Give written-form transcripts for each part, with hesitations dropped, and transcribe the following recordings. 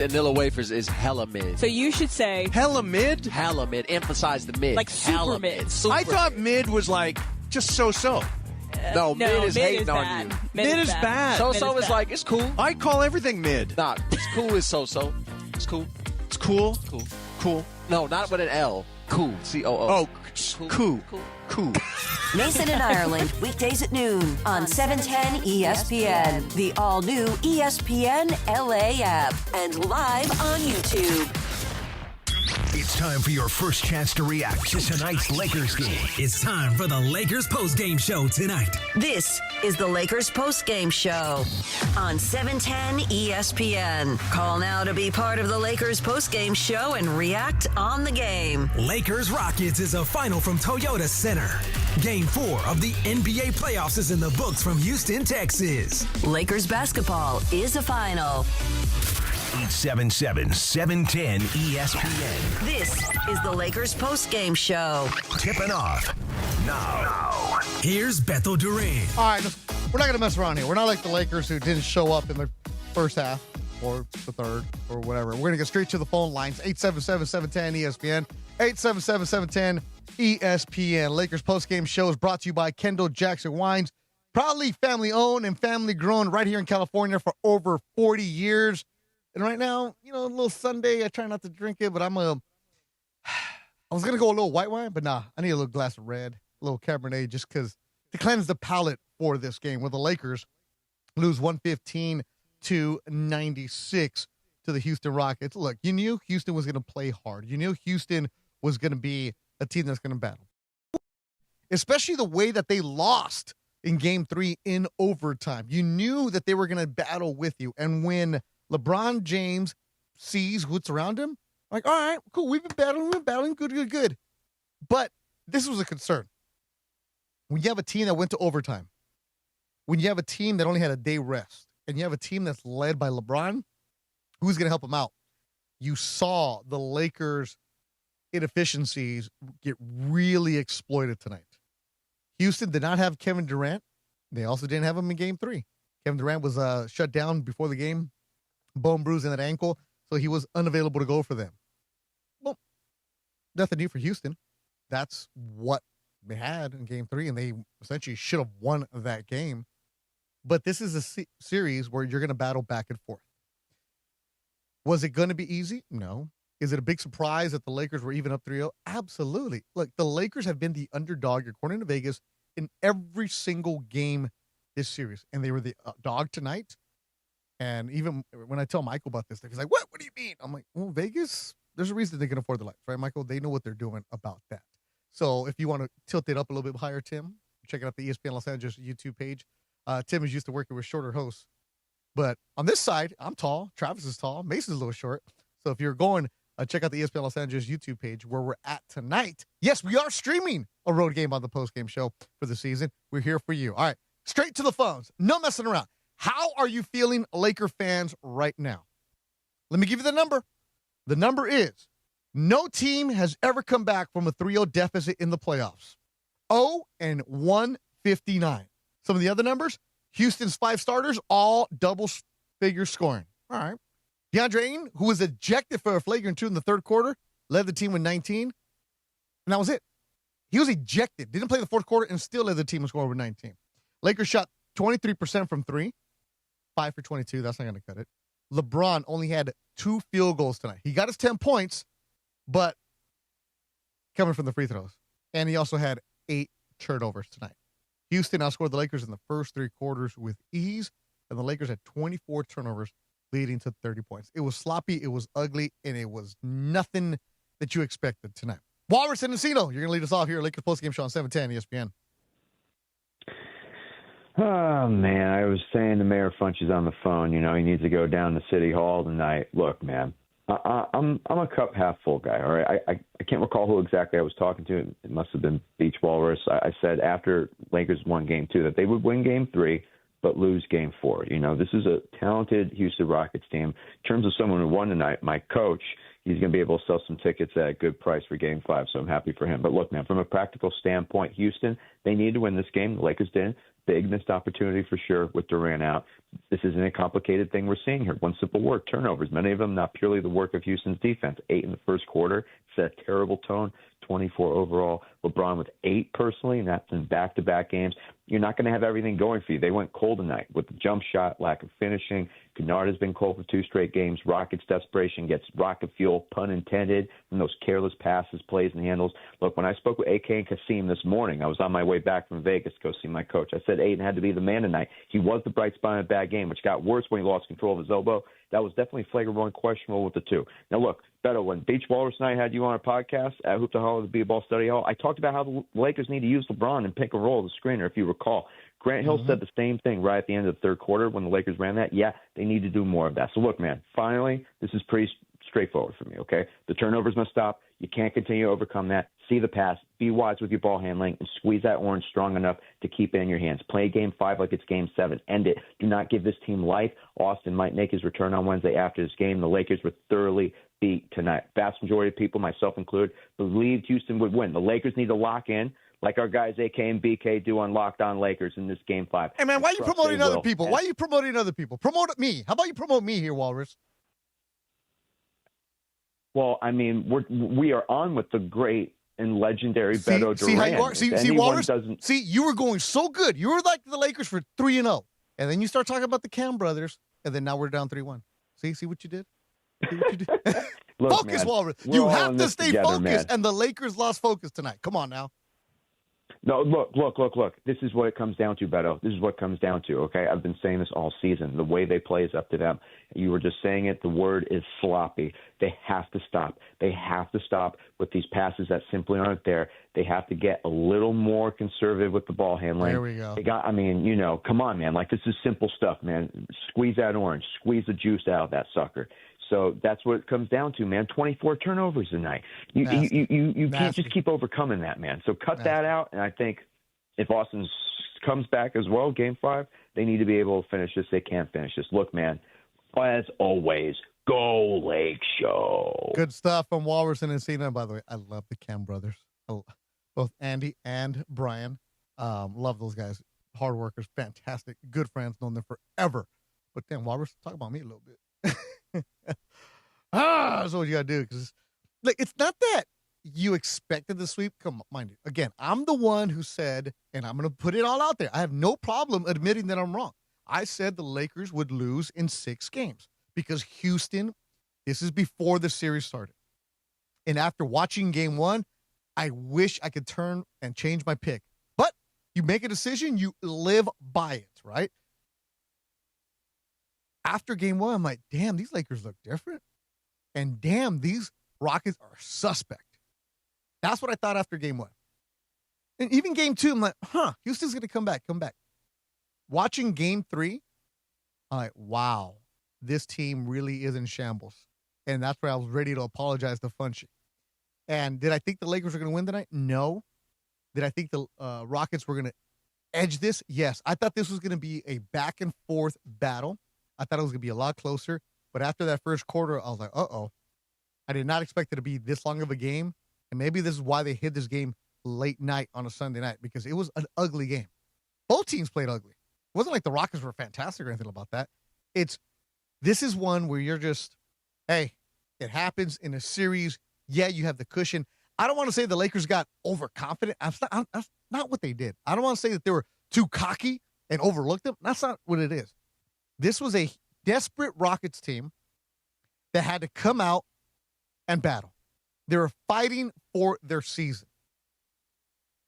Vanilla wafers is hella mid. So you should say Hella mid? Hella mid. Emphasize the mid. Like super Hella mid. Super I thought mid. mid was like just so-so. No, mid is hating on bad. you. Mid is bad. So-so Mid is bad. like, it's cool. I call everything mid. Nah, it's cool is so-so. It's cool. It's cool. Cool. Cool. No, not with an L. Cool. C-O-O. Oh, cool. Cool. Cool. Mason and Ireland, weekdays at noon on 710 ESPN, the all-new ESPN LA app, and live on YouTube. It's time for your first chance to react to tonight's Lakers game. It's time for the Lakers postgame show tonight. This is the Lakers postgame show on 710 ESPN. Call now to be part of the Lakers postgame show and react on the game. Lakers Rockets is a final from Toyota Center. Game 4 of the NBA playoffs is in the books from Houston, Texas. Lakers basketball is a final. 877-710 ESPN. This is the Lakers postgame show. Tipping off now. Here's Beto Duran. All right, we're not going to mess around here. We're not like the Lakers who didn't show up in the first half or the third or whatever. We're going to get straight to the phone lines. 877-710-ESPN. 877-710 ESPN. Lakers postgame show is brought to you by Kendall Jackson Wines. Proudly family owned and family grown right here in California for over 40 years. And right now, you know, a little Sunday, I try not to drink it, but I was going to go a little white wine, but nah, I need a little glass of red, a little Cabernet, just because to cleanse the palate for this game where the Lakers lose 115-96 to the Houston Rockets. Look, you knew Houston was going to play hard. You knew Houston was going to be a team that's going to battle. Especially the way that they lost in Game 3 in overtime. You knew that they were going to battle with you. And when LeBron James sees what's around him, like, all right, cool, we've been battling, good. But this was a concern. When you have a team that went to overtime, when you have a team that only had a day rest, and you have a team that's led by LeBron, who's going to help him out? You saw the Lakers' inefficiencies get really exploited tonight. Houston did not have Kevin Durant. They also didn't have him in Game 3. Kevin Durant was shut down before the game, bone bruise in that ankle, so he was unavailable to go for them. Well, nothing new for Houston. That's what they had in Game 3, and they essentially should have won that game. But this is a series where you're going to battle back and forth. Was it going to be easy? No. Is it a big surprise that the Lakers were even up 3-0? Absolutely. Look, the Lakers have been the underdog, according to Vegas, in every single game this series, and they were the dog tonight. And even when I tell Michael about this, he's like, what do you mean? I'm like, well, Vegas, there's a reason they can afford the lights, right, Michael? They know what they're doing about that. So if you want to tilt it up a little bit higher, Tim, check out the ESPN Los Angeles YouTube page. Tim is used to working with shorter hosts. But on this side, I'm tall. Travis is tall. Mason's a little short. So if you're going, check out the ESPN Los Angeles YouTube page where we're at tonight. Yes, we are streaming a road game on the postgame show for the season. We're here for you. All right, straight to the phones. No messing around. How are you feeling, Laker fans, right now? Let me give you the number. The number is no team has ever come back from a 3-0 deficit in the playoffs. 0-159. Some of the other numbers, Houston's 5 starters, all double-figure scoring. All right. DeAndre Ayton, who was ejected for a flagrant 2 in the third quarter, led the team with 19. And that was it. He was ejected, didn't play the fourth quarter, and still led the team with score with 19. Lakers shot 23% from 3. 5 for 22. That's not going to cut it. LeBron only had 2 field goals tonight. He got his 10 points, but coming from the free throws. And he also had 8 turnovers tonight. Houston outscored the Lakers in the first 3 quarters with ease, and the Lakers had 24 turnovers leading to 30 points. It was sloppy, it was ugly, and it was nothing that you expected tonight. Walrus and Encino, you're going to lead us off here at Lakers Postgame Show on 710 ESPN. Oh, man, I was saying to Mayor Funches on the phone, you know, he needs to go down to City Hall tonight. Look, man, I'm a cup half full guy, all right? I can't recall who exactly I was talking to. It must have been Beach Walrus. I said after Lakers won Game 2 that they would win Game 3 but lose Game 4. You know, this is a talented Houston Rockets team. In terms of someone who won tonight, my coach, he's going to be able to sell some tickets at a good price for Game 5, so I'm happy for him. But look, man, from a practical standpoint, Houston, they need to win this game. The Lakers didn't. Big missed opportunity for sure with Durant out. This isn't a complicated thing we're seeing here. One simple word, turnovers. Many of them not purely the work of Houston's defense. 8 in the first quarter. Set a terrible tone. 24 overall. LeBron with 8 personally, and that's in back-to-back games. You're not going to have everything going for you. They went cold tonight with the jump shot, lack of finishing. Kennard has been cold for 2 straight games. Rockets' desperation gets rocket fuel, pun intended, from those careless passes, plays, and handles. Look, when I spoke with AK and Kasim this morning, I was on my way back from Vegas to go see my coach. I said Ayton had to be the man tonight. He was the bright spot in a bad game, which got worse when he lost control of his elbow. That was definitely flagrant one, questionable with the 2. Now, look, Beto, when Beach Walrus and I had you on a podcast at Hoop to Hall at the B-Ball Study Hall, I talked about how the Lakers need to use LeBron and pick a role as a screener, if you recall. Grant Hill said the same thing right at the end of the third quarter when the Lakers ran that. Yeah, they need to do more of that. So, look, man, finally, this is pretty straightforward for me, okay? The turnovers must stop. You can't continue to overcome that. See the pass. Be wise with your ball handling and squeeze that orange strong enough to keep it in your hands. Play Game 5 like it's Game 7. End it. Do not give this team life. Austin might make his return on Wednesday after this game. The Lakers were thoroughly beat tonight. Vast majority of people, myself included, believed Houston would win. The Lakers need to lock in like our guys AK and BK do on Locked On Lakers in this Game 5. Hey, man, why are you promoting other people? Why are you promoting other people? Promote me. How about you promote me here, Walrus? Well, I mean, we are on with the great and legendary Beto Duran. See how you are? See, Walrus? See, you were going so good. You were like the Lakers for 3-0. And then you start talking about the Cam brothers, and then now we're down 3-1. See what you did? See what you did? Look, focus, man, Walrus. You have to stay together, focused, man. and the Lakers lost focus tonight. Come on now. No, look. This is what it comes down to, Beto. This is what it comes down to, okay? I've been saying this all season. The way they play is up to them. You were just saying it. The word is sloppy. They have to stop. They have to stop with these passes that simply aren't there. They have to get a little more conservative with the ball handling. There we go. Come on, man. Like, this is simple stuff, man. Squeeze that orange. Squeeze the juice out of that sucker. So that's what it comes down to, man. 24 turnovers tonight. You can't just keep overcoming that, man. So cut that out. And I think if Austin comes back as well, Game 5, they need to be able to finish this. They can't finish this. Look, man, as always, go Lake Show. Good stuff from Walrus and Encina. By the way, I love the Cam brothers. Both Andy and Brian. Love those guys. Hard workers, fantastic, good friends, known them forever. But then Walrus, talk about me a little bit. That's what you gotta do, because it's not that you expected the sweep. Come on, mind you. Again, I'm the one who said, and I'm gonna put it all out there. I have no problem admitting that I'm wrong. I said the Lakers would lose in 6 games because Houston. This is before the series started, and after watching Game 1, I wish I could turn and change my pick. But you make a decision, you live by it, right? After Game 1, I'm like, damn, these Lakers look different. And damn, these Rockets are suspect. That's what I thought after Game 1. And even Game 2, I'm like, Houston's going to come back. Watching Game 3, I'm like, wow, this team really is in shambles. And that's where I was ready to apologize to Funchy. And did I think the Lakers were going to win tonight? No. Did I think the Rockets were going to edge this? Yes. I thought this was going to be a back and forth battle. I thought it was going to be a lot closer. But after that first quarter, I was like, uh-oh. I did not expect it to be this long of a game. And maybe this is why they hit this game late night on a Sunday night, because it was an ugly game. Both teams played ugly. It wasn't like the Rockets were fantastic or anything about that. This is one where you're just, hey, it happens in a series. Yeah, you have the cushion. I don't want to say the Lakers got overconfident. That's not what they did. I don't want to say that they were too cocky and overlooked them. That's not what it is. This was a desperate Rockets team that had to come out and battle. They were fighting for their season.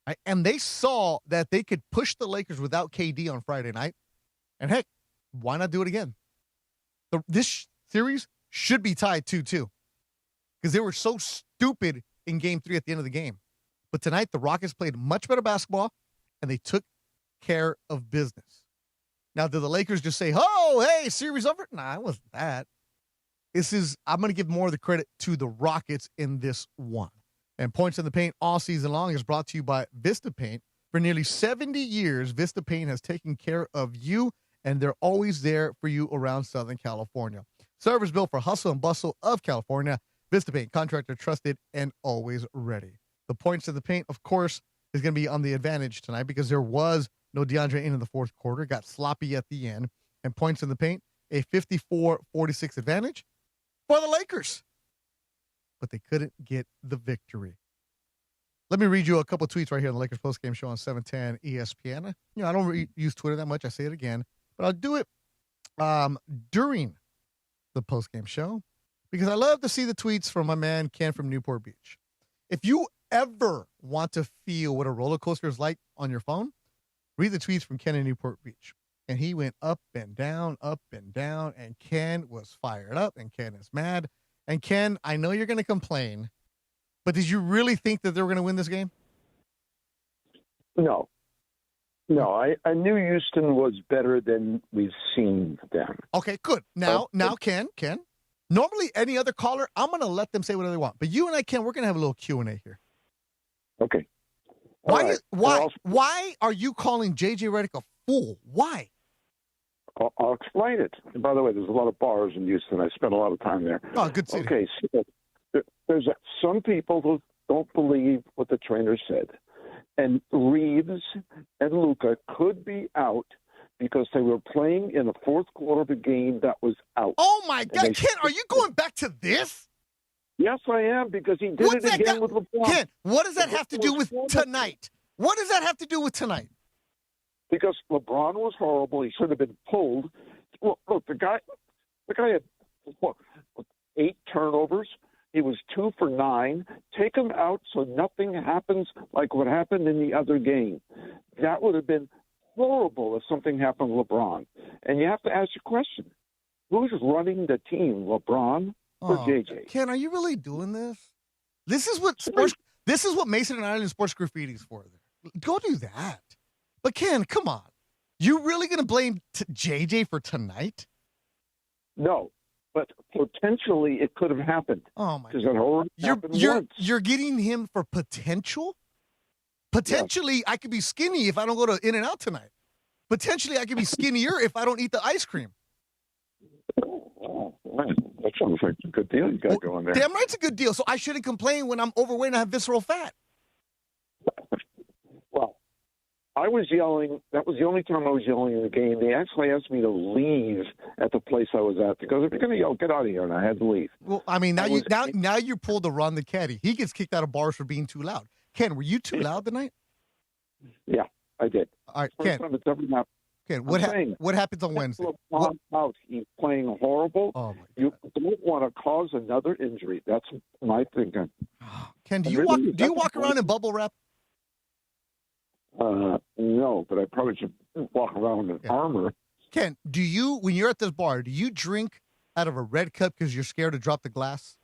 Right? And they saw that they could push the Lakers without KD on Friday night. And heck, why not do it again? This series should be tied 2-2 because they were so stupid in Game 3 at the end of the game. But tonight, the Rockets played much better basketball, and they took care of business. Now, do the Lakers just say, oh, hey, series over? Nah, it wasn't that. I'm going to give more of the credit to the Rockets in this one. And Points in the Paint all season long is brought to you by Vista Paint. For nearly 70 years, Vista Paint has taken care of you, and they're always there for you around Southern California. Service built for hustle and bustle of California. Vista Paint, contractor trusted and always ready. The points in the paint, of course, is going to be on the advantage tonight because there was no DeAndre in the fourth quarter. Got sloppy at the end. And points in the paint, a 54-46 advantage for the Lakers. But they couldn't get the victory. Let me read you a couple of tweets right here on the Lakers postgame show on 710 ESPN. I don't use Twitter that much. I say it again. But I'll do it during the postgame show because I love to see the tweets from my man Ken from Newport Beach. If you ever want to feel what a roller coaster is like on your phone, read the tweets from Ken in Newport Beach. And he went up and down, and Ken was fired up, and Ken is mad. And Ken, I know you're going to complain, but did you really think that they were going to win this game? No. I knew Houston was better than we've seen them. Okay, good. Now, Ken, normally any other caller, I'm going to let them say whatever they want. But you and I, Ken, we're going to have a little Q&A here. Okay. Why are you calling JJ Redick a fool? Why? I'll explain it. And by the way, there's a lot of bars in Houston. I spent a lot of time there. Oh, good city. Okay, so there's some people who don't believe what the trainer said. And Reeves and Luka could be out because they were playing in the fourth quarter of a game that was out. Oh, my God. Ken, are you going back to this? Yes, I am, because he did it again with LeBron. Ken, what does that have to do with tonight? What does that have to do with tonight? Because LeBron was horrible. He should have been pulled. Look, the guy had 8 turnovers. He was 2 for 9. Take him out so nothing happens like what happened in the other game. That would have been horrible if something happened to LeBron. And you have to ask your question. Who's running the team, LeBron or JJ? Ken, are you really doing this? This is what Mason and Ireland Sports Graffiti is for. Go do that. But Ken, come on. You really going to blame JJ for tonight? No, but potentially it could have happened. Oh my God! You're getting him for potential? Potentially, yes. I could be skinny if I don't go to In-N-Out tonight. Potentially, I could be skinnier if I don't eat the ice cream. Oh, man. That sounds like a good deal you got going there. Damn right, it's a good deal. So I shouldn't complain when I'm overweight and I have visceral fat. Well, I was yelling. That was the only time I was yelling in the game. They actually asked me to leave at the place I was at because if you're going to yell, get out of here, and I had to leave. Well, I mean, now you pulled the Ron the caddy. He gets kicked out of bars for being too loud. Ken, were you too loud tonight? Yeah, I did. All right, Ken. Ken, what happens on Wednesday? Out. He's playing horrible. Oh my God. You don't want to cause another injury. That's my thinking. Ken, do you walk around in bubble wrap? No, but I probably should walk around in armor. Ken, when you're at this bar, do you drink out of a red cup because you're scared to drop the glass?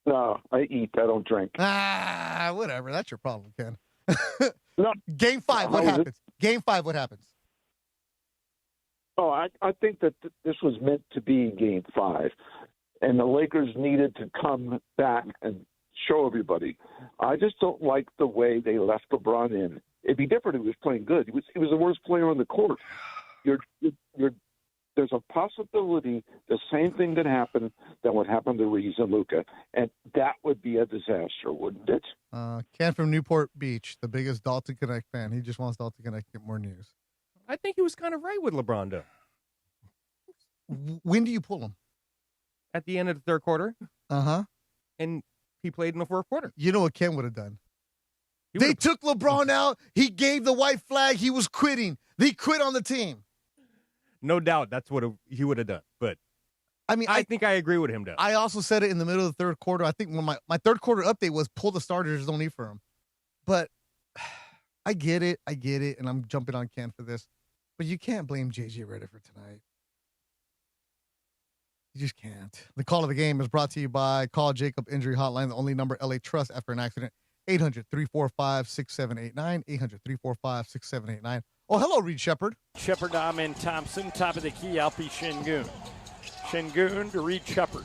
No, I eat. I don't drink. Whatever. That's your problem, Ken. No. Game 5, what happens? Game 5, what happens? Oh, I think that this was meant to be Game 5, and the Lakers needed to come back and show everybody. I just don't like the way they left LeBron in. It'd be different if he was playing good. He was the worst player on the court. There's a possibility the same thing could happen that would happen to Reeves and Luka, and that would be a disaster, wouldn't it? Ken from Newport Beach, the biggest Dalton Connect fan. He just wants Dalton Connect to get more news. I think he was kind of right with LeBron, though. When do you pull him? At the end of the third quarter. Uh-huh. And he played in the fourth quarter. You know what Ken would have done? They took LeBron out. He gave the white flag. He was quitting. They quit on the team. No doubt that's what he would have done. But I mean, I think I agree with him, though. I also said it in the middle of the third quarter. I think when my third quarter update was pull the starters, there's no need for him. But I get it, and I'm jumping on Ken for this. But you can't blame JJ Redick for tonight. You just can't. The call of the game is brought to you by Call Jacob Injury Hotline, the only number LA trusts after an accident. 800-345-6789. 800-345-6789. Oh, hello, Reed Shepard. Shepard, Amin Thompson, top of the key, Alpi Şengün. Şengün to Reed Shepard.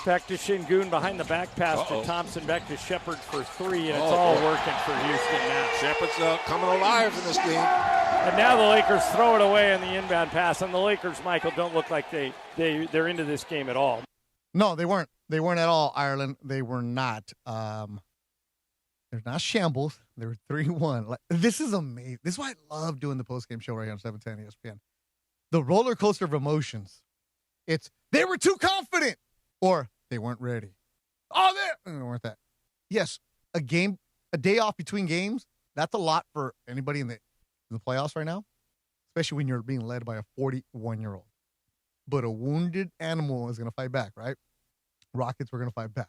Back to Şengün behind the back pass to Thompson, back to Shepard for 3, and it's all working for Houston now. Shepard's coming alive in this game. And now the Lakers throw it away on the inbound pass, and the Lakers, Michael, don't look like they're into this game at all. No, they weren't. They weren't at all, Ireland. They were not. They're not shambles. They were 3-1. This is amazing. This is why I love doing the postgame show right here on 710 ESPN. The roller coaster of emotions. It's, they were too confident, or they weren't ready. Oh, they weren't that. Yes, a day off between games, that's a lot for anybody in the playoffs right now, especially when you're being led by a 41-year-old. But a wounded animal is going to fight back, right? Rockets were going to fight back.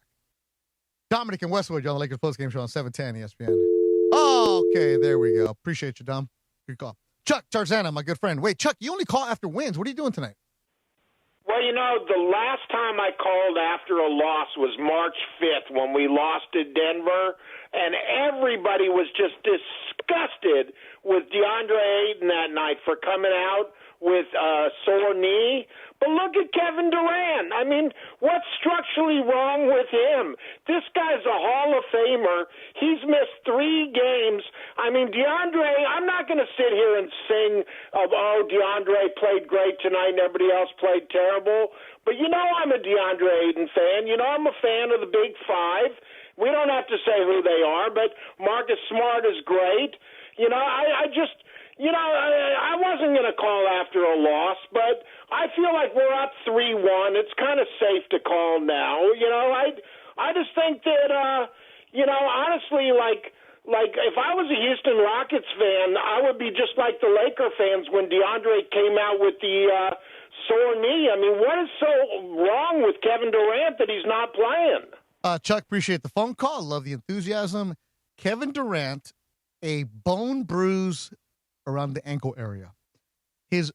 Dominic and Westwood, you're on the Lakers postgame show on 710 ESPN. Oh, okay, there we go. Appreciate you, Dom. Good call. Chuck Tarzana, my good friend. Wait, Chuck, you only call after wins. What are you doing tonight? Well, the last time I called after a loss was March 5th when we lost to Denver, and everybody was just disgusted with DeAndre Ayton that night for coming out with a sore knee. But look at Kevin Durant. I mean, what's structurally wrong with him? This guy's a Hall of Famer. He's missed 3 games. I mean, DeAndre, I'm not going to sit here and sing of, oh, DeAndre played great tonight and everybody else played terrible. But I'm a DeAndre Ayton fan. I'm a fan of the Big Five. We don't have to say who they are, but Marcus Smart is great. I wasn't going to call after a loss, but I feel like we're up 3-1. It's kind of safe to call now. I just think that, honestly, like if I was a Houston Rockets fan, I would be just like the Laker fans when DeAndre came out with the sore knee. I mean, what is so wrong with Kevin Durant that he's not playing? Chuck, appreciate the phone call. Love the enthusiasm. Kevin Durant, a bone bruise around the ankle area. His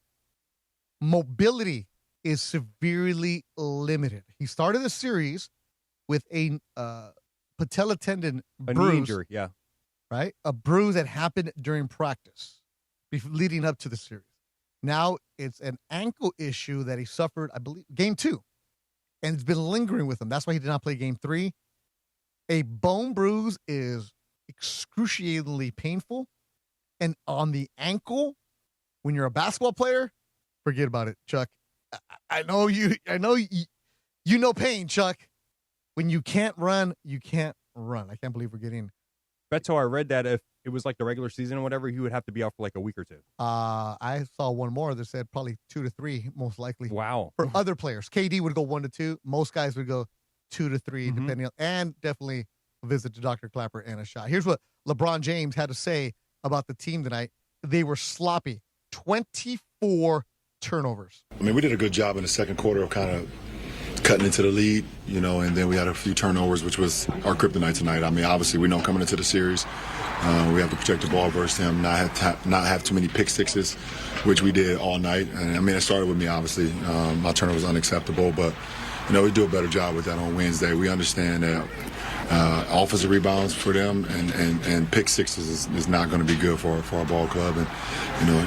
mobility is severely limited. He started the series with a patella tendon bruise. Knee injury, yeah. Right? A bruise that happened during practice leading up to the series. Now it's an ankle issue that he suffered, I believe, game 2. And it's been lingering with him. That's why he did not play game 3. A bone bruise is excruciatingly painful. And on the ankle, when you're a basketball player, forget about it, Chuck. I know you know pain, Chuck. When you can't run, you can't run. I can't believe we're getting. Beto, I read that if it was like the regular season or whatever, he would have to be out for like a week or 2. I saw one more that said probably 2 to 3, most likely. Wow. For other players, KD would go 1 to 2. Most guys would go 2 to 3, depending on, and definitely a visit to Dr. Clapper and a shot. Here's what LeBron James had to say about the team tonight. They were sloppy. 24 turnovers. I mean, we did a good job in the second quarter of kind of cutting into the lead, and then we had a few turnovers, which was our kryptonite tonight. I mean, obviously, we know coming into the series, we have to protect the ball versus him, not have too many pick sixes, which we did all night. And I mean, it started with me, obviously. My turnover was unacceptable, but, we do a better job with that on Wednesday. We understand that offensive rebounds for them and pick sixes is not going to be good for our ball club. And,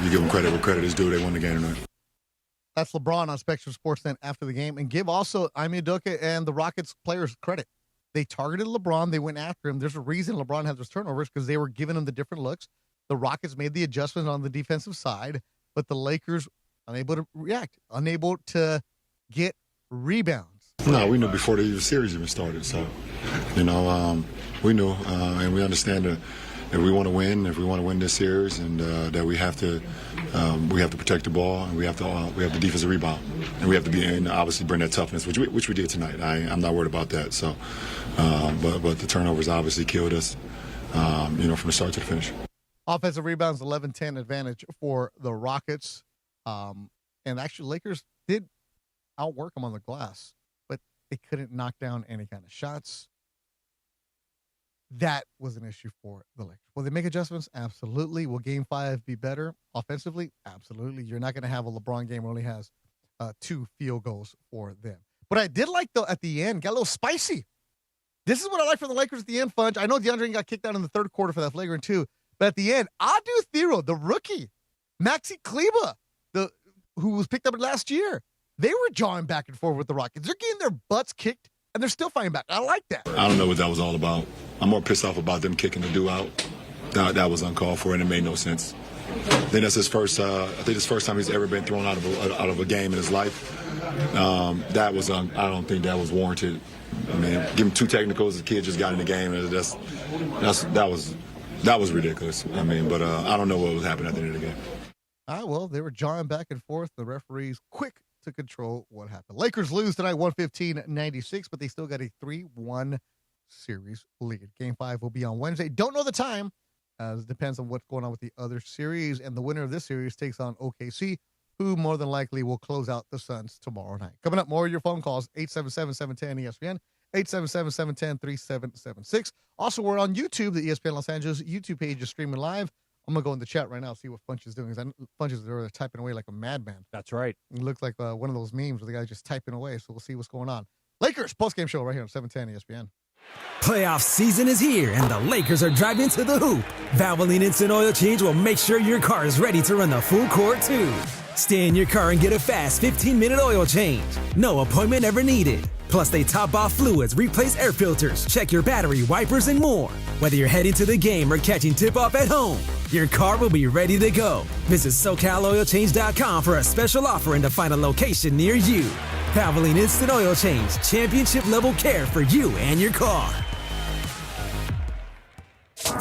you give them credit where credit is due. They won the game tonight. That's LeBron on Spectrum Sportsnet after the game. And give also Ime Udoka and the Rockets players credit. They targeted LeBron. They went after him. There's a reason LeBron had those turnovers because they were giving him the different looks. The Rockets made the adjustments on the defensive side, but the Lakers unable to react, unable to get rebounds. No, we knew before the series even started. So, we knew and we understand that if we want to win, this series, and that we have to protect the ball, and we have the defensive rebound, and we have to be and obviously bring that toughness, which we did tonight. I'm not worried about that. So, but the turnovers obviously killed us, from the start to the finish. Offensive rebounds, 11-10 advantage for the Rockets, and actually Lakers did outwork them on the glass, but they couldn't knock down any kind of shots. That was an issue for the Lakers. Will they make adjustments? Absolutely. Will Game 5 be better offensively? Absolutely. You're not going to have a LeBron game where only has 2 field goals for them. But I did like, though, at the end, got a little spicy. This is what I like from the Lakers at the end, Funch. I know DeAndre got kicked out in the third quarter for that flagrant 2, but at the end, Adu Thero, the rookie, Maxi Kleber, who was picked up last year, they were jawing back and forth with the Rockets. They're getting their butts kicked, and they're still fighting back. I like that. I don't know what that was all about. I'm more pissed off about them kicking the dude out. That was uncalled for, and it made no sense. Then that's his first. I think it's the first time he's ever been thrown out of a game in his life. That was. I don't think that was warranted. I mean, give him 2 technicals. The kid just got in the game, and that was ridiculous. I mean, but I don't know what was happening at the end of the game. Well, they were jawing back and forth. The referees quick to control what happened. Lakers lose tonight, 115-96, but they still got a 3-1 series lead. Game 5 will be on Wednesday. Don't know the time. It depends on what's going on with the other series, and the winner of this series takes on OKC, who more than likely will close out the Suns tomorrow night. Coming up, more of your phone calls, 877-710-ESPN, 877-710-3776. Also, we're on YouTube. The ESPN Los Angeles YouTube page is streaming live. I'm going to go in the chat right now, see what Funch is doing. Funch is there typing away like a madman. That's right. It looks like one of those memes where the guy's just typing away, so we'll see what's going on. Lakers postgame show right here on 710 ESPN. Playoff season is here, and the Lakers are driving to the hoop. Valvoline Instant Oil Change will make sure your car is ready to run the full court, too. Stay in your car and get a fast 15-minute oil change. No appointment ever needed. Plus, they top off fluids, replace air filters, check your battery, wipers, and more. Whether you're heading to the game or catching tip-off at home, your car will be ready to go. Visit SoCalOilChange.com for a special offer and to find a location near you. Valvoline Instant Oil Change, championship-level care for you and your car.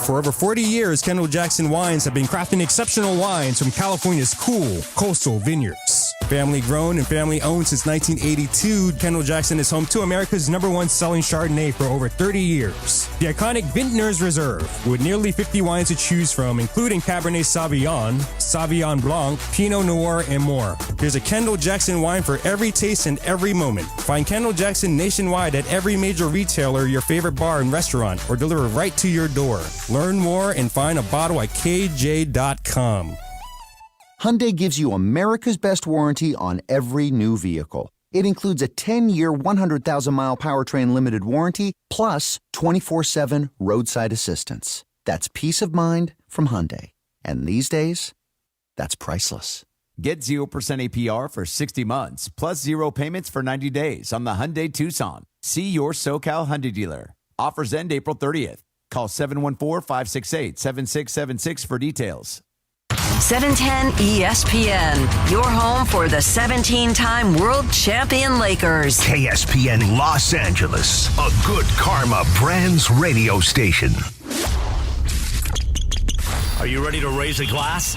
For over 40 years, Kendall Jackson Wines have been crafting exceptional wines from California's cool coastal vineyards. Family grown and family owned since 1982, Kendall Jackson is home to America's #1 selling Chardonnay for over 30 years. The iconic Vintners Reserve, with nearly 50 wines to choose from, including Cabernet Sauvignon, Sauvignon Blanc, Pinot Noir, and more. There's a Kendall Jackson wine for every taste and every moment. Find Kendall Jackson nationwide at every major retailer, your favorite bar and restaurant, or deliver right to your door. Learn more and find a bottle at KJ.com. Hyundai gives you America's best warranty on every new vehicle. It includes a 10-year, 100,000-mile powertrain limited warranty, plus 24/7 roadside assistance. That's peace of mind from Hyundai. And these days, that's priceless. Get 0% APR for 60 months, plus 0 payments for 90 days on the Hyundai Tucson. See your SoCal Hyundai dealer. Offers end April 30th. Call 714-568-7676 for details. 710 ESPN, your home for the 17-time world champion Lakers. KSPN Los Angeles, a good karma brands radio station. Are you ready to raise a glass?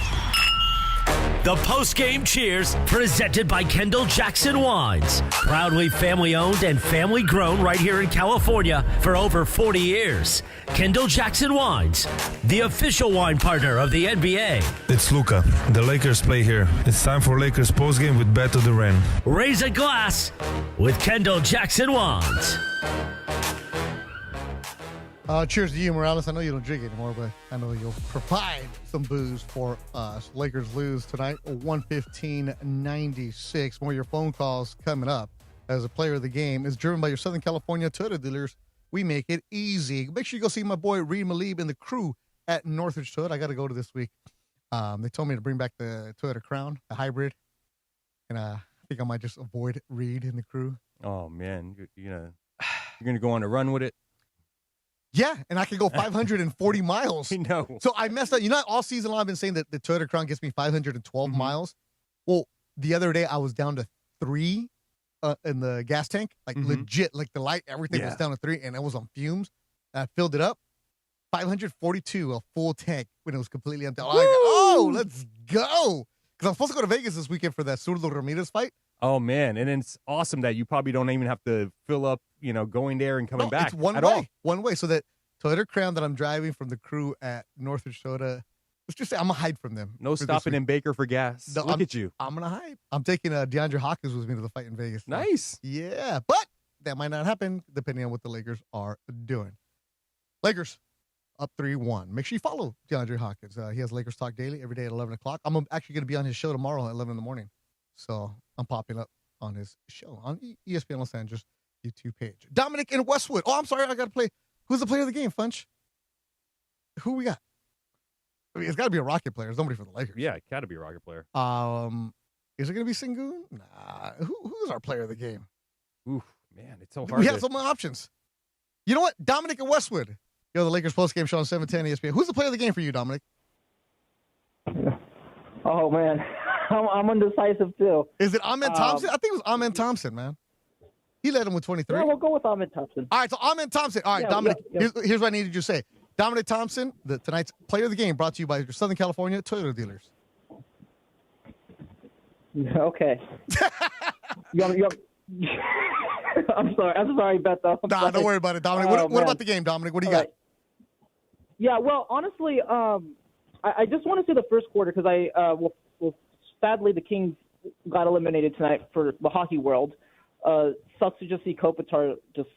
The post-game cheers, presented by Kendall Jackson Wines. Proudly family-owned and family-grown right here in California for over 40 years. Kendall Jackson Wines, the official wine partner of the NBA. It's Luka. The Lakers play here. It's time for Lakers postgame with Beto Duran. Raise a glass with Kendall Jackson Wines. Cheers to you, Morales. I know you don't drink anymore, but I know you'll provide some booze for us. Lakers lose tonight, 115-96. More of your phone calls coming up as a player of the game is driven by your Southern California Toyota dealers. We make it easy. Make sure you go see my boy Reed Malib and the crew at Northridge Toyota. I got to go to this week. They told me to bring back the Toyota Crown, the hybrid, and I think I might just avoid Reed and the crew. Oh, man. You're gonna go on a run with it? Yeah, and I can go 540 miles. I know. So I messed up. You know, all season long I've been saying that the Toyota Crown gets me 512 miles. Well, the other day I was down to 3 in the gas tank, like legit, like the light, everything was down to 3, and it was on fumes. I filled it up, 542, a full tank when it was completely empty. Let's go. Because I'm supposed to go to Vegas this weekend for that Zurdo Ramirez fight. Oh, man. And it's awesome that you probably don't even have to fill up, going there and coming back. It's one at way. all. One way. So that Toyota Crown that I'm driving from the crew at Northridge Toyota, let's just say I'm going to hide from them. No stopping in Baker for gas. No, Look at you. I'm going to hide. I'm taking DeAndre Hopkins with me to the fight in Vegas. Nice. Yeah, but that might not happen depending on what the Lakers are doing. Lakers up 3-1. Make sure you follow DeAndre Hopkins. He has Lakers Talk Daily every day at 11 o'clock. I'm actually going to be on his show tomorrow at 11 in the morning. So I'm popping up on his show on ESPN Los Angeles YouTube page. Dominic in Westwood. Oh, I'm sorry. I got to play. Who's the player of the game, Funch? Who we got? I mean, it's got to be a Rocket player. There's nobody for the Lakers. Yeah, it got to be a Rocket player. Is it going to be Sengun? Nah. Who's our player of the game? Oof, man, it's so hard. We have so many options. You know what? Dominic in Westwood. The Lakers postgame show on 710 ESPN. Who's the player of the game for you, Dominic? Oh, man. I'm undecisive, too. Is it Ahmed Thompson? I think it was Ahmed Thompson, man. He led him with 23. Yeah, we'll go with Ahmed Thompson. All right, so Ahmed Thompson. All right, Yeah, Dominic, yeah. Here's what I needed you to say. Dominic Thompson, tonight's player of the game, brought to you by your Southern California Toyota dealers. Okay. I'm sorry, Beto. Don't worry about it, Dominic. What about the game, Dominic? What do you got? Right. Yeah, well, honestly, I just want to say the first quarter because sadly the Kings got eliminated tonight for the hockey world. Sucks to just see Kopitar just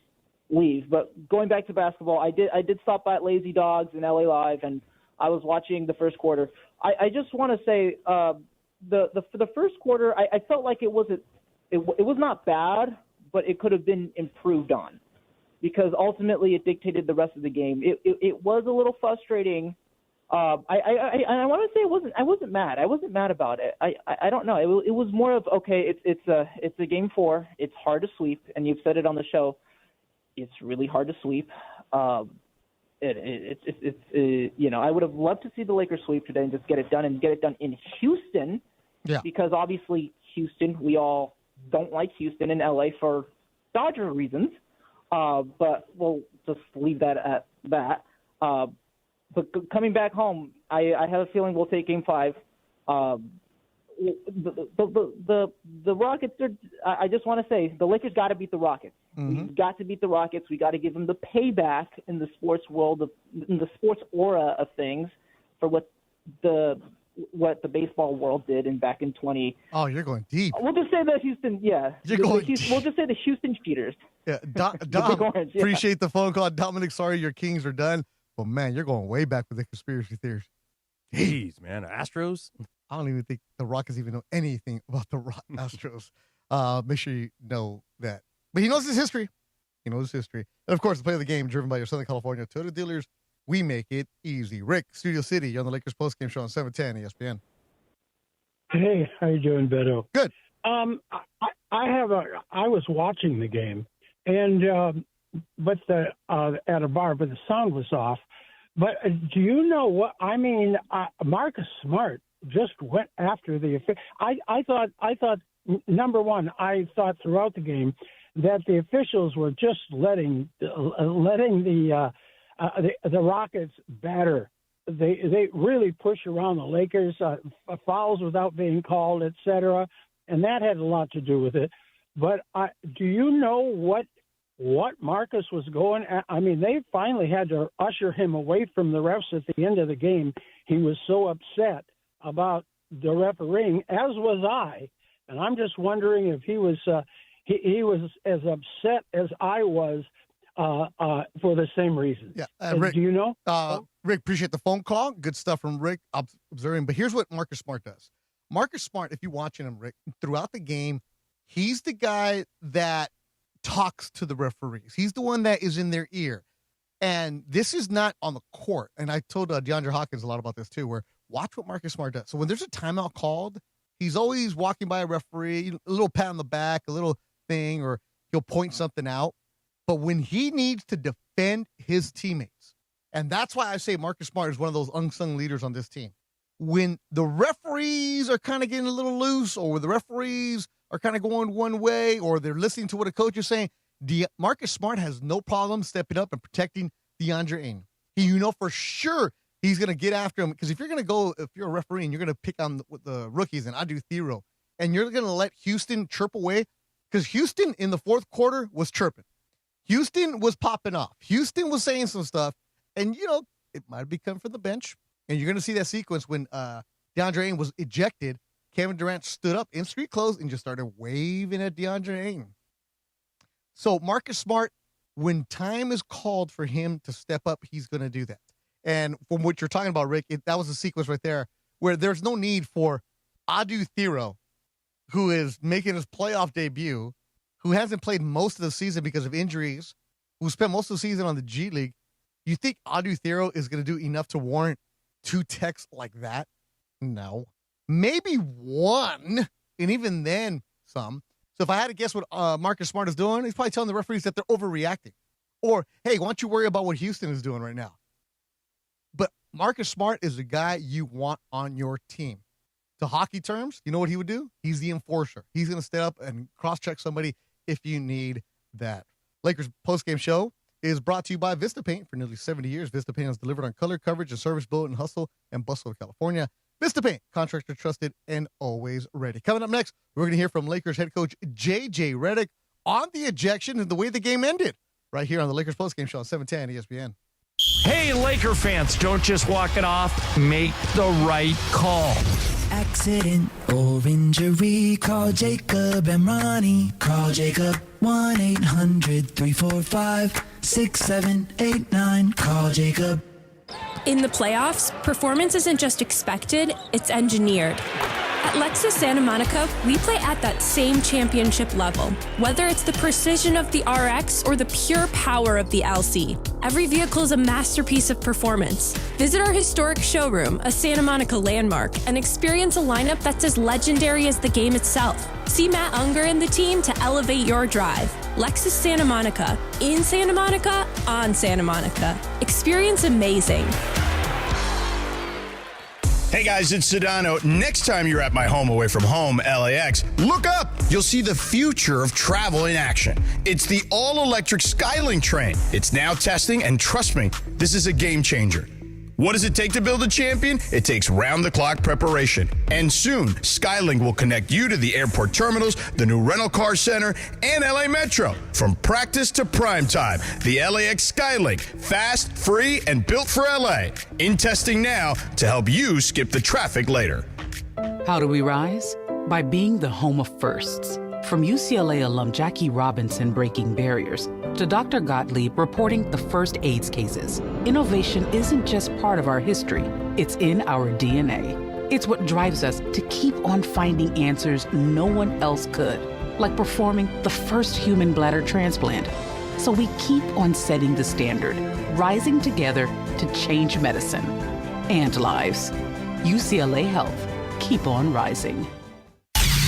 leave. But going back to basketball, I did stop by at Lazy Dogs in LA Live, and I was watching the first quarter. I just want to say for the first quarter, I felt like it was not bad, but it could have been improved on, because ultimately it dictated the rest of the game. It was a little frustrating. I want to say I wasn't mad. I wasn't mad about it. I don't know. It was more of, okay, it's a game 4. It's hard to sweep, and you've said it on the show. It's really hard to sweep. I would have loved to see the Lakers sweep today and just get it done in Houston. Yeah. Because obviously Houston, we all don't like Houston in LA for Dodger reasons. But we'll just leave that at that. But coming back home, I have a feeling we'll take Game 5. The Rockets are. I just want to say the Lakers got to beat the Rockets. Mm-hmm. We've got to beat the Rockets. We got to give them the payback in the sports world, in the sports aura of things, for what the baseball world did back in 20. Oh, you're going deep. We'll just say the Houston. Yeah, we'll just say the Houston cheaters. Yeah, Dom, Big Orange, yeah. Appreciate the phone call, Dominic. Sorry your Kings are done. But man, you're going way back with the conspiracy theories. Jeez, man, Astros. I don't even think the Rockets even know anything about the Astros. Make sure you know that. But he knows his history. And of course, the play of the game driven by your Southern California Toyota dealers. We make it easy. Rick, Studio City, you're on the Lakers postgame show on 710 ESPN. Hey, how you doing, Beto? Good. I was watching the game, and but at a bar, but the sound was off. But do you know what I mean? Marcus Smart just went after the. I thought number one, I thought throughout the game that the officials were just letting the Rockets batter. They really push around the Lakers, fouls without being called, etc., and that had a lot to do with it. But do you know what Marcus was going at? I mean, they finally had to usher him away from the refs at the end of the game. He was so upset about the refereeing, as was I. And I'm just wondering if he was as upset as I was for the same reason. Yeah, Rick, do you know? Rick, appreciate the phone call. Good stuff from Rick observing. But here's what Marcus Smart does. Marcus Smart, if you're watching him, Rick, throughout the game, he's the guy that talks to the referees. He's the one that is in their ear. And this is not on the court. And I told DeAndre Hawkins a lot about this too, where watch what Marcus Smart does. So when there's a timeout called, he's always walking by a referee, a little pat on the back, a little thing, or he'll point something out. But when he needs to defend his teammates, and that's why I say Marcus Smart is one of those unsung leaders on this team. When the referees are kind of getting a little loose, or the referees are kind of going one way, or they're listening to what a coach is saying, Marcus Smart has no problem stepping up and protecting DeAndre Ayton. You know for sure he's going to get after him, because if you're a referee and you're going to pick on the rookies and Adu Thero, and you're going to let Houston chirp away, because Houston in the fourth quarter was chirping. Houston was popping off. Houston was saying some stuff, and, it might have become from the bench. And you're going to see that sequence when DeAndre Ayton was ejected. Kevin Durant stood up in street clothes and just started waving at DeAndre Ayton. So Marcus Smart, when time is called for him to step up, he's going to do that. And from what you're talking about, Rick, that was a sequence right there where there's no need for Adu Thero, who is making his playoff debut, who hasn't played most of the season because of injuries, who spent most of the season on the G League. You think Adu Thero is going to do enough to warrant 2 techs like that? No. Maybe 1, and even then some. So if I had to guess what Marcus Smart is doing, he's probably telling the referees that they're overreacting. Or, hey, why don't you worry about what Houston is doing right now? But Marcus Smart is the guy you want on your team. to hockey terms, you know what he would do? He's the enforcer. He's going to stay up and cross-check somebody if you need that. Lakers postgame show is brought to you by Vista Paint. For nearly 70 years, Vista Paint has delivered on color, coverage, and service built in hustle and bustle of California. Vista Paint, contractor trusted and always ready. Coming up next, we're going to hear from Lakers head coach JJ Redick on the ejection and the way the game ended right here on the Lakers postgame show on 710 ESPN. Hey, Laker fans, don't just walk it off. Make the right call. Accident or injury, call Jacob and Ronnie. Call Jacob 1-800-345-6789. Call Jacob. In the playoffs, performance isn't just expected, it's engineered. At Lexus Santa Monica, we play at that same championship level. Whether it's the precision of the RX or the pure power of the LC, every vehicle is a masterpiece of performance. Visit our historic showroom, a Santa Monica landmark, and experience a lineup that's as legendary as the game itself. See Matt Unger and the team to elevate your drive. Lexus Santa Monica, in Santa Monica, on Santa Monica. Experience amazing. Hey guys, it's Sedano. Next time you're at my home away from home, LAX, look up. You'll see the future of travel in action. It's the all-electric Skylink train. It's now testing, and trust me, this is a game changer. What does it take to build a champion? It takes round-the-clock preparation. And soon, Skylink will connect you to the airport terminals, the new rental car center, and LA Metro. From practice to prime time, the LAX Skylink. Fast, free, and built for LA. In testing now to help you skip the traffic later. How do we rise? By being the home of firsts. From UCLA alum Jackie Robinson breaking barriers to Dr. Gottlieb reporting the first AIDS cases, innovation isn't just part of our history, it's in our DNA. It's what drives us to keep on finding answers no one else could, like performing the first human bladder transplant. So we keep on setting the standard, rising together to change medicine and lives. UCLA Health. Keep on rising.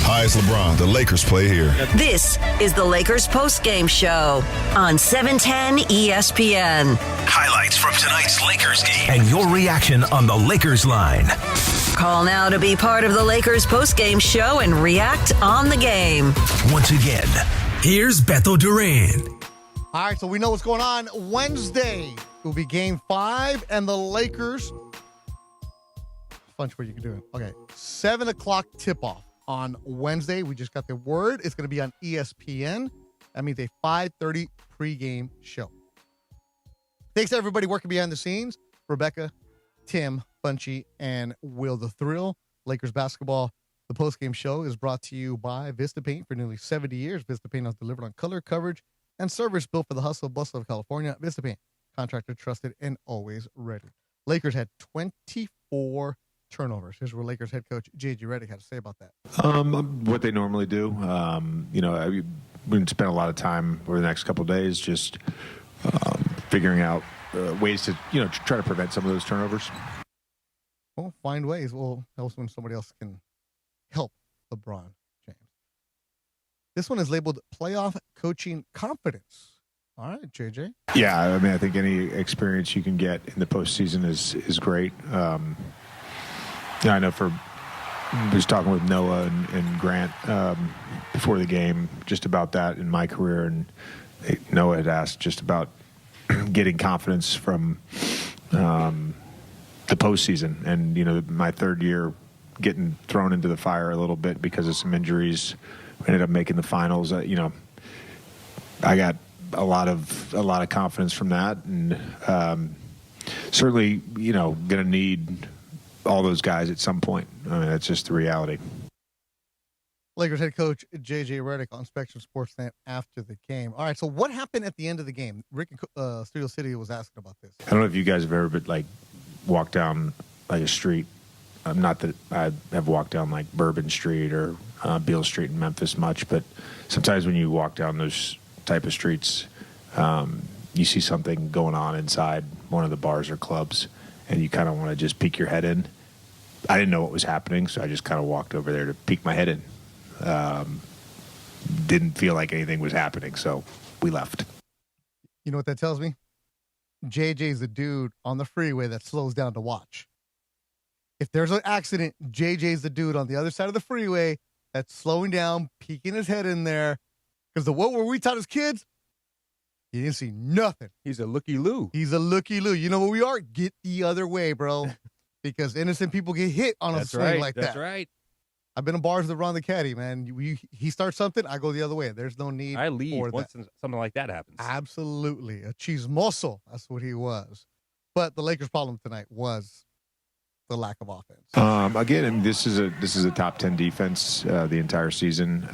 Hi, it's LeBron. The Lakers play here. This is the Lakers postgame show on 710 ESPN. Highlights from tonight's Lakers game and your reaction on the Lakers line. Call now to be part of the Lakers postgame show and react on the game. Once again, here's Beto Duran. All right, so we know what's going on. Wednesday will be game 5, and the Lakers. Bunch where you can do it. Okay, 7 o'clock tip-off. On Wednesday, we just got the word. It's going to be on ESPN. That means a 5:30 pregame show. Thanks to everybody working behind the scenes. Rebecca, Tim, Bunchy, and Will the Thrill. Lakers basketball, the postgame show is brought to you by Vista Paint. For nearly 70 years, Vista Paint has delivered on color, coverage, and service built for the hustle and bustle of California. Vista Paint, contractor trusted and always ready. Lakers had 24 turnovers. Here's what Lakers head coach JJ Redick had to say about that. What they normally do. We're going to spend a lot of time over the next couple of days just figuring out ways to, try to prevent some of those turnovers. Well, find ways. Well, helps when somebody else can help LeBron James. This one is labeled playoff coaching confidence. All right, JJ. Yeah, I think any experience you can get in the postseason is great. I know I was talking with Noah and Grant before the game just about that in my career, and Noah had asked just about getting confidence from the postseason. And, my third year getting thrown into the fire a little bit because of some injuries, we ended up making the finals. I got a lot of confidence from that, and certainly, going to need all those guys at some point. That's just the reality. Lakers head coach JJ Redick on Spectrum Sportsnet after the game. All right, so what happened at the end of the game? Rick in Studio City was asking about this. I don't know if you guys have ever been walked down a street. Not that I have walked down Bourbon Street or Beale Street in Memphis much, but sometimes when you walk down those type of streets, you see something going on inside one of the bars or clubs, and you kind of want to just peek your head in. I didn't know what was happening, so I just kind of walked over there to peek my head in. Didn't feel like anything was happening, so we left. You know what that tells me? JJ's the dude on the freeway that slows down to watch. If there's an accident, JJ's the dude on the other side of the freeway that's slowing down, peeking his head in there. Because what were we taught as kids? You didn't see nothing. He's a looky-loo. He's a looky-loo. You know what we are? Get the other way, bro. Because innocent people get hit on a swing like that. That's right. I've been in bars that run the caddy, man. He starts something, I go the other way. There's no need I leave for once that. something like that happens. Absolutely. A chismoso. That's what he was. But the Lakers' problem tonight was the lack of offense. Again, this is a top 10 defense the entire season.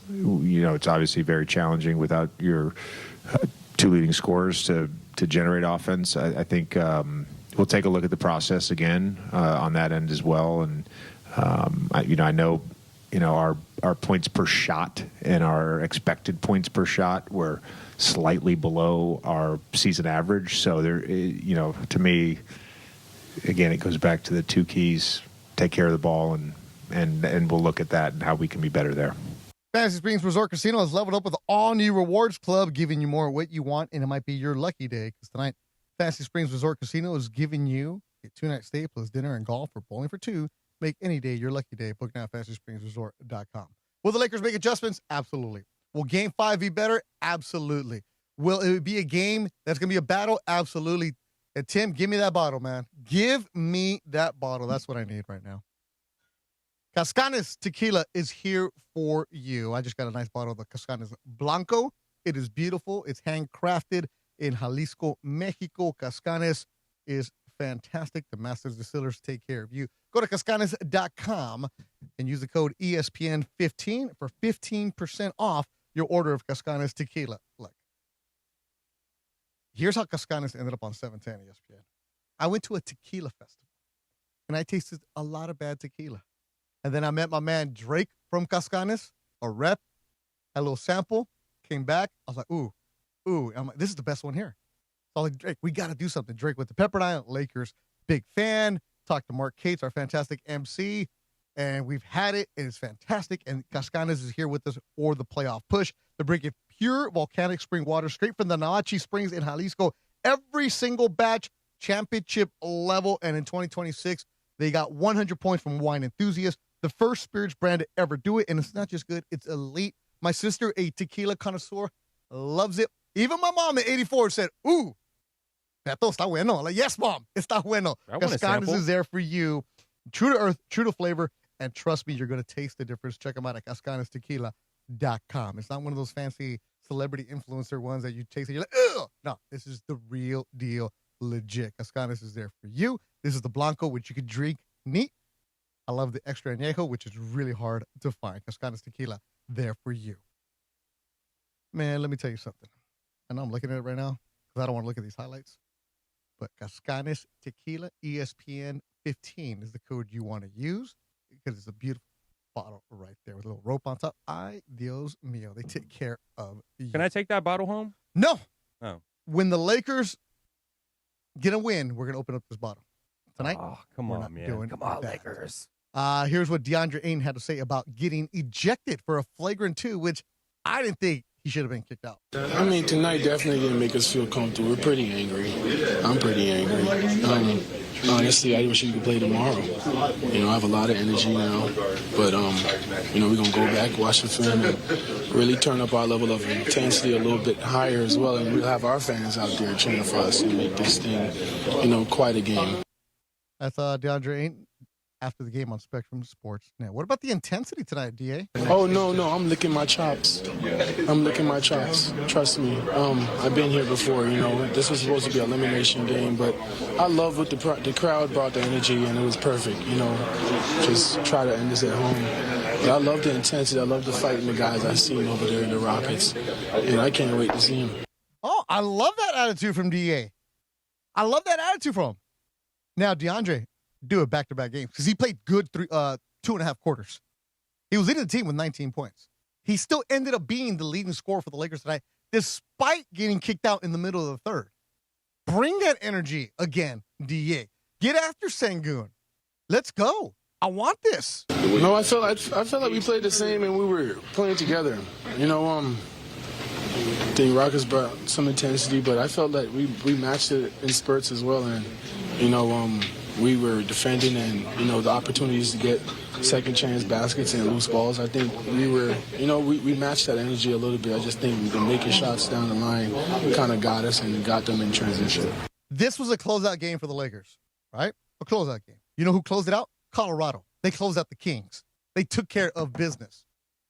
It's obviously very challenging without your two leading scorers to generate offense. I think we'll take a look at the process again on that end as well. And I know our points per shot and our expected points per shot were slightly below our season average. So there, to me, again, it goes back to the two keys: take care of the ball, and we'll look at that and how we can be better there. Fantasy Springs Resort Casino has leveled up with the all-new Rewards Club, giving you more of what you want, and it might be your lucky day. Because tonight, Fantasy Springs Resort Casino is giving you a 2-night stay plus dinner and golf or bowling for two. Make any day your lucky day. Book now at FantasySpringsResort.com. Will the Lakers make adjustments? Absolutely. Will Game 5 be better? Absolutely. Will it be a game that's going to be a battle? Absolutely. And Tim, give me that bottle, man. Give me that bottle. That's what I need right now. Cascanes Tequila is here for you. I just got a nice bottle of the Cascanes Blanco. It is beautiful. It's handcrafted in Jalisco, Mexico. Cascanes is fantastic. The Masters Distillers take care of you. Go to Cascanes.com and use the code ESPN15 for 15% off your order of Cascanes Tequila. Look, here's how Cascanes ended up on 710 ESPN. I went to a tequila festival, and I tasted a lot of bad tequila. And then I met my man Drake from Cascanes, a rep, had a little sample, came back. I was like, ooh. I'm like, this is the best one here. So I was like, Drake, we got to do something. Drake with the Pepperdine Lakers, big fan. Talked to Mark Cates, our fantastic MC, and we've had it. It is fantastic. And Cascanes is here with us for the playoff push. They're bringing pure volcanic spring water straight from the Nahuatl Springs in Jalisco. Every single batch, championship level. And in 2026, they got 100 points from wine enthusiasts. The first spirits brand to ever do it. And it's not just good, it's elite. My sister, a tequila connoisseur, loves it. Even my mom at 84 said, ooh, Beto, está bueno. Like, yes, mom, está bueno. Cascanes is there for you. True to earth, true to flavor. And trust me, you're going to taste the difference. Check them out at CascanesTequila.com. It's not one of those fancy celebrity influencer ones that you taste and you're like, ugh. No, this is the real deal, legit. Cascanes is there for you. This is the Blanco, which you can drink neat. I love the extra añejo, which is really hard to find. Cascanes Tequila, there for you. Man, let me tell you something. I know I'm looking at it right now because I don't want to look at these highlights. But Cascanes Tequila ESPN 15 is the code you want to use because it's a beautiful bottle right there with a little rope on top. Ay, Dios mío. They take care of you. Can I take that bottle home? No. Oh. When the Lakers get a win, we're going to open up this bottle. Tonight? Oh, come on, man. Come on, Lakers. Here's what DeAndre Ayton had to say about getting ejected for a flagrant 2, which I didn't think he should have been kicked out. I mean, tonight definitely didn't make us feel comfortable. We're pretty angry. I'm pretty angry. Honestly, I wish we could play tomorrow. I have a lot of energy now. But, we're going to go back, watch the film, and really turn up our level of intensity a little bit higher as well. And we'll have our fans out there cheering for us and make this thing, quite a game. That's DeAndre Ayton after the game on Spectrum Sports Net. What about the intensity tonight, DA? Oh, no, I'm licking my chops. Trust me. I've been here before, This was supposed to be an elimination game, but I love what the crowd brought the energy, and it was perfect, Just try to end this at home. But I love the intensity. I love the fight in the guys I've seen over there in the Rockets, and I can't wait to see him. Oh, I love that attitude from DA. I love that attitude from him. Now, DeAndre, do it back-to-back games because he played good 2.5 quarters. He was leading the team with 19 points. He still ended up being the leading scorer for the Lakers tonight, despite getting kicked out in the middle of the third. Bring that energy again, DA. Get after Sengun. Let's go. I want this. No, I felt like we played the same and we were playing together. The Rockets brought some intensity, but I felt like we matched it in spurts as well. And, we were defending and, the opportunities to get second chance baskets and loose balls, I think we were, we matched that energy a little bit. I just think the making shots down the line kind of got us and got them in transition. This was a closeout game for the Lakers, right? A closeout game. You know who closed it out? Colorado. They closed out the Kings. They took care of business.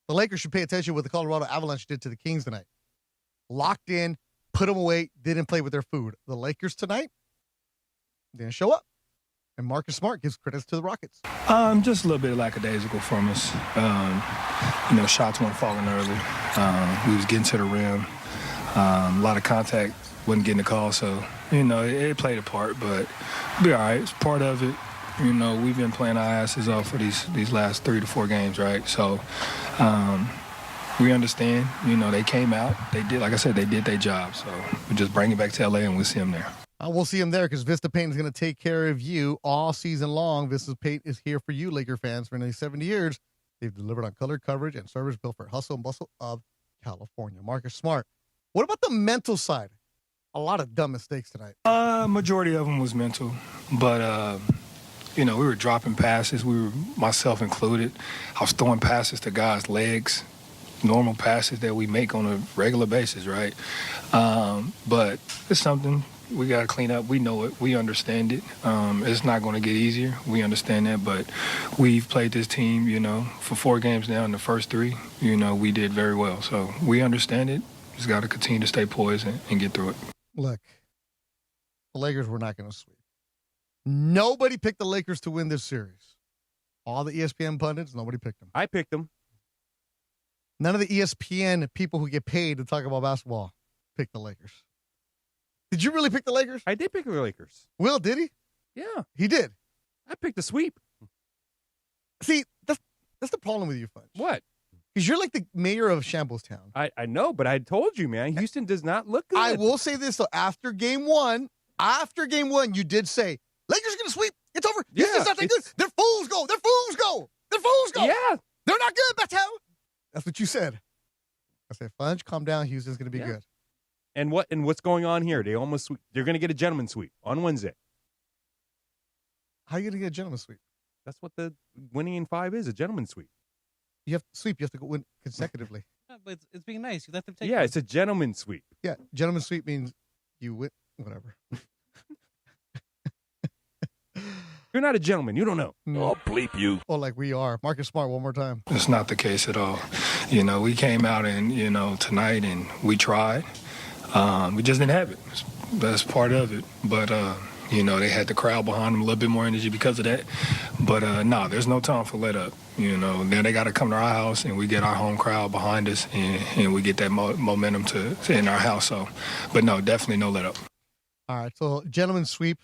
The Lakers should pay attention to what the Colorado Avalanche did to the Kings tonight. Locked in, put them away, didn't play with their food. The Lakers tonight didn't show up. And Marcus Smart gives credits to the Rockets. Just a little bit lackadaisical from us. Shots weren't falling early. We was getting to the rim. A lot of contact, wasn't getting the call. So, it played a part, but be all right. It's part of it. We've been playing our asses off for these last 3 to 4 games, right? So, we understand. They came out. They did, like I said, they did their job. So, we just bring it back to L.A. and we'll see them there. We'll see him there because Vista Paint is going to take care of you all season long. Vista Paint is here for you, Laker fans. For nearly 70 years, they've delivered on color coverage and service built for hustle and bustle of California. Marcus Smart. What about the mental side? A lot of dumb mistakes tonight. Majority of them was mental, but we were dropping passes. Myself included. I was throwing passes to guys' legs, normal passes that we make on a regular basis, right? But it's something we got to clean up. We know it. We understand it. It's not going to get easier. We understand that, but we've played this team, for 4 games now. In the first 3, we did very well. So we understand it. Just got to continue to stay poised and get through it. Look, the Lakers were not going to sweep. Nobody picked the Lakers to win this series. All the ESPN pundits, nobody picked them. I picked them. None of the ESPN people who get paid to talk about basketball picked the Lakers. Did you really pick the Lakers? I did pick the Lakers. Will, did he? Yeah. He did. I picked the sweep. See, that's the problem with you, Fudge. What? Because you're like the mayor of Shambles-Town. I know, but I told you, man. Houston does not look good. I will say this, though. After game one, you did say, Lakers going to sweep. It's over. Yeah, Houston's not that good. Their fools go. Their fools go. Their fools go. Yeah. They're not good, Beto. That's what you said. I said, Fudge, calm down. Houston's going to be good. And what's going on here? They almost sweep. They're going to get a gentleman's sweep on Wednesday. How are you going to get a gentleman's sweep? That's what the winning in 5 is, a gentleman's sweep. You have to sweep. You have to go win consecutively. But it's being nice. You let them take. Yeah, it's a gentleman's sweep. Yeah, gentleman's sweep means you win. Whatever. You're not a gentleman. You don't know. I'll bleep you. Oh, like we are. Marcus Smart, one more time. It's not the case at all. We came out and, tonight and we tried. We just didn't have it. That's part of it. But, they had the crowd behind them, a little bit more energy because of that. But, no, there's no time for let up. Then they got to come to our house and we get our home crowd behind us and we get that momentum to in our house. So, but no, definitely no let up. All right. So, gentleman's sweep.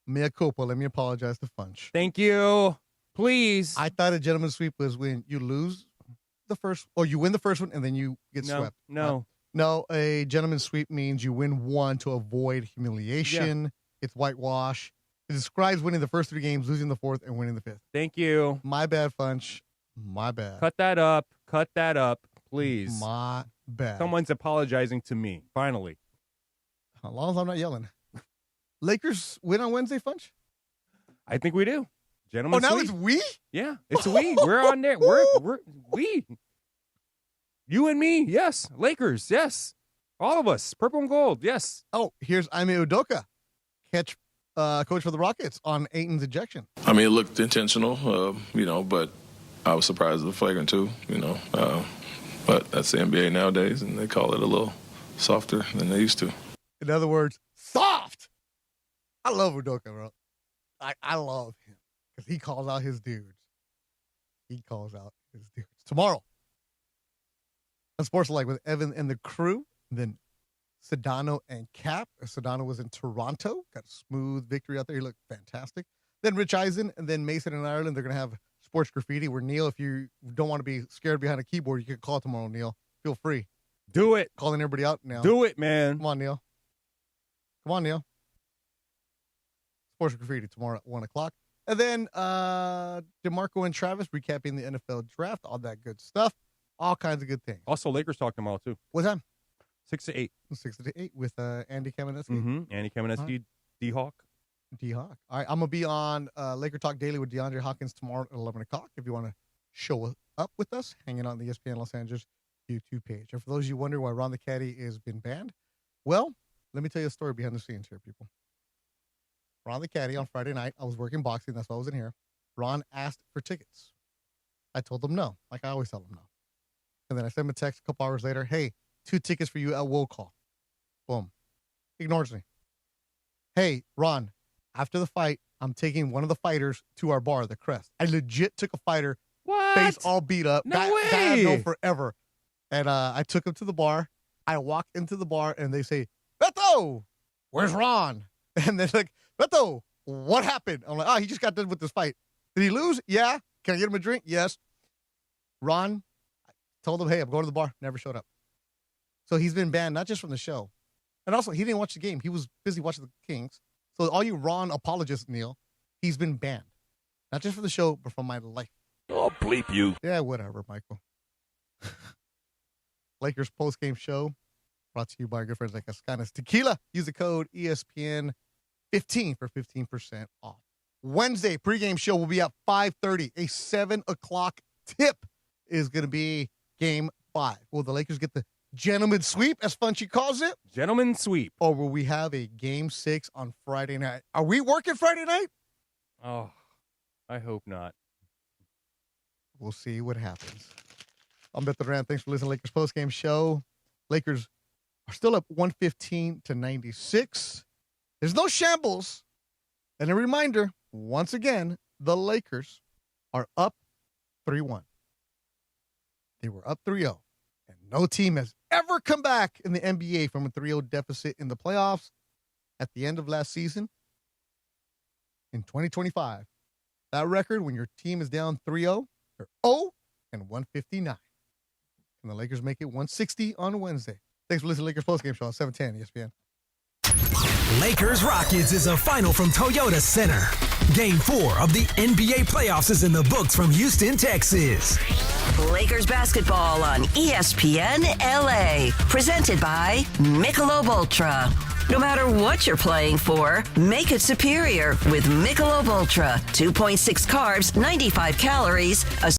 Mea culpa. Let me apologize to Funch. Thank you. Please. I thought a gentleman's sweep was when you lose the first, or you win the first one and then you get swept. No. No, a gentleman's sweep means you win one to avoid humiliation. Yeah. It's whitewash. It describes winning the first 3 games, losing the 4th, and winning the 5th. Thank you. My bad, Funch. My bad. Cut that up. Cut that up, please. My bad. Someone's apologizing to me, finally. As long as I'm not yelling. Lakers win on Wednesday, Funch? I think we do. Gentlemen, now sweep. it's we? Yeah, it's we. We're on there. We're we. You and me, yes. Lakers, yes. All of us. Purple and gold, yes. Oh, here's Ime Udoka. Catch coach for the Rockets on Ayton's ejection. I mean, it looked intentional, but I was surprised at the flagrant too, But that's the NBA nowadays, and they call it a little softer than they used to. In other words, soft. I love Udoka, bro. I love him because he calls out his dudes. Tomorrow on Sports Like with Evan and the crew, and then Sedano and Cap. Sedano was in Toronto, got a smooth victory out there. He looked fantastic. Then Rich Eisen, and then Mason in Ireland. They're going to have Sports Graffiti where Neil, if you don't want to be scared behind a keyboard, you can call tomorrow, Neil. Feel free. Do it. Calling everybody out now. Do it, man. Come on, Neil. Sports Graffiti tomorrow at 1 o'clock. And then DeMarco and Travis recapping the NFL draft, all that good stuff. All kinds of good things. Also, Lakers talk tomorrow, too. What time? 6 to 8. 6 to 8 with Andy Kamenetsky. Mm-hmm. Andy Kamenetsky, D-Hawk. D-Hawk. All right, I'm going to be on Laker Talk Daily with DeAndre Hawkins tomorrow at 11 o'clock. If you want to show up with us, hanging on the ESPN Los Angeles YouTube page. And for those of you who wonder why Ron the Caddy has been banned, well, let me tell you a story behind the scenes here, people. Ron the Caddy on Friday night, I was working boxing. That's why I was in here. Ron asked for tickets. I told him no, like I always tell him no. And then I sent him a text a couple hours later. Hey, 2 tickets for you at Will Call. Boom. Ignores me. Hey, Ron, after the fight, I'm taking one of the fighters to our bar, the Crest. I legit took a fighter, face all beat up. No guy way. I've known forever. And I took him to the bar. I walk into the bar and they say, Beto, where's Ron? And they're like, Beto, what happened? I'm like, he just got done with this fight. Did he lose? Yeah. Can I get him a drink? Yes. Ron told him, hey, I'm going to the bar. Never showed up. So he's been banned, not just from the show. And also, he didn't watch the game. He was busy watching the Kings. So all you Ron apologists, Neil, he's been banned. Not just from the show, but from my life. Oh, bleep you. Yeah, whatever, Michael. Lakers post-game show brought to you by our good friends like Ascanas Tequila. Use the code ESPN15 for 15% off. Wednesday pregame show will be at 5:30. A 7 o'clock tip is going to be game 5. Will the Lakers get the gentleman's sweep, as Funchy calls it? Gentleman's sweep. Or will we have a game 6 on Friday night? Are we working Friday night? Oh, I hope not. We'll see what happens. I'm Beto Duran. Thanks for listening to Lakers postgame show. Lakers are still up 115-96. There's no shambles. And a reminder, once again, the Lakers are up 3-1. They were up 3-0. And no team has ever come back in the NBA from a 3-0 deficit in the playoffs at the end of last season. In 2025, that record, when your team is down 3-0, they're 0-159. And the Lakers make it 160 on Wednesday. Thanks for listening to Lakers postgame show on 710 ESPN. Lakers Rockets is a final from Toyota Center. Game 4 of the NBA playoffs is in the books from Houston, Texas. Lakers basketball on ESPN LA. Presented by Michelob Ultra. No matter what you're playing for, make it superior with Michelob Ultra. 2.6 carbs, 95 calories, a